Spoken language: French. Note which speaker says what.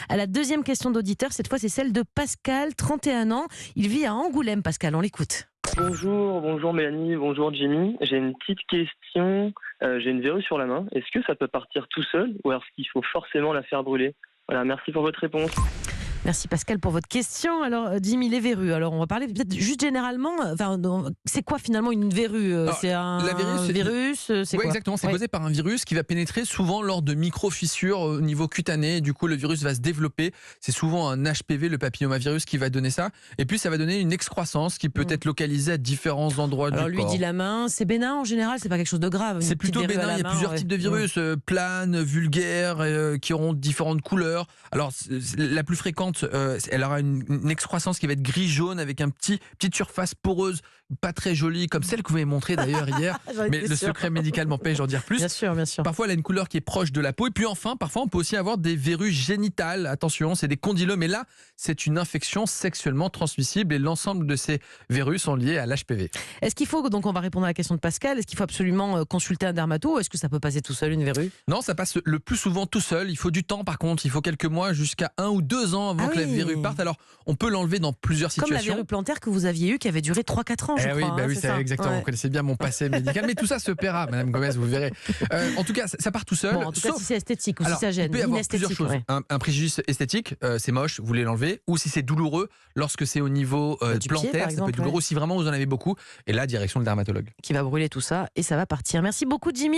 Speaker 1: À la deuxième question d'auditeur, cette fois c'est celle de Pascal, 31 ans. Il vit à Angoulême, Pascal, on l'écoute.
Speaker 2: Bonjour Mélanie, bonjour Jimmy. J'ai une petite question. J'ai une verrue sur la main. Est-ce que ça peut partir tout seul ou est-ce qu'il faut forcément la faire brûler? Voilà, merci pour votre réponse.
Speaker 1: Merci Pascal pour votre question. Alors, Jimmy, les verrues. Alors, on va parler peut-être juste généralement. C'est quoi finalement une verrue? C'est un virus? C'est
Speaker 3: Oui,
Speaker 1: quoi?
Speaker 3: exactement. C'est causé par un virus qui va pénétrer souvent lors de micro-fissures au niveau cutané. Du coup, le virus va se développer. C'est souvent un HPV, le papillomavirus, qui va donner ça. Et puis, ça va donner une excroissance qui peut être localisée à différents endroits du corps.
Speaker 1: Alors, lui dit la main. C'est bénin en général? C'est pas quelque chose de grave?
Speaker 3: C'est plutôt bénin. Il y a plusieurs types de virus, planes, vulgaires, qui auront différentes couleurs. Alors, la plus fréquente, elle aura une excroissance qui va être gris-jaune avec une petite surface poreuse, pas très jolie, comme celle que vous m'avez montrée d'ailleurs hier. Mais le secret médical m'empêche d'en dire plus.
Speaker 1: Bien sûr, bien sûr.
Speaker 3: Parfois, elle a une couleur qui est proche de la peau. Et puis enfin, parfois, on peut aussi avoir des verrues génitales. Attention, c'est des condylomes. Et là, c'est une infection sexuellement transmissible. Et l'ensemble de ces verrues sont liées à l'HPV.
Speaker 1: Est-ce qu'il faut, donc on va répondre à la question de Pascal, est-ce qu'il faut absolument consulter un dermato ou est-ce que ça peut passer tout seul, une verrue?
Speaker 3: Non, ça passe le plus souvent tout seul. Il faut du temps par contre. Il faut quelques mois jusqu'à 1 ou 2 ans avant que la verrue parte. Alors, on peut l'enlever dans plusieurs situations.
Speaker 1: Comme la verrue plantaire que vous aviez eue qui avait duré 3-4 ans, je crois.
Speaker 3: Oui, c'est exactement.
Speaker 1: Ouais.
Speaker 3: Vous connaissez bien mon passé médical. Mais tout ça se paiera, Madame Gomez, vous verrez. En tout cas, ça part tout seul.
Speaker 1: Bon, en tout cas, si c'est esthétique ou si ça gêne.
Speaker 3: Il peut y avoir plusieurs choses. Un préjudice esthétique, c'est moche, vous voulez l'enlever. Ou si c'est douloureux, lorsque c'est au niveau plantaire, ça peut être douloureux si vraiment vous en avez beaucoup. Et là, direction le dermatologue.
Speaker 1: Qui va brûler tout ça et ça va partir. Merci beaucoup, Jimmy.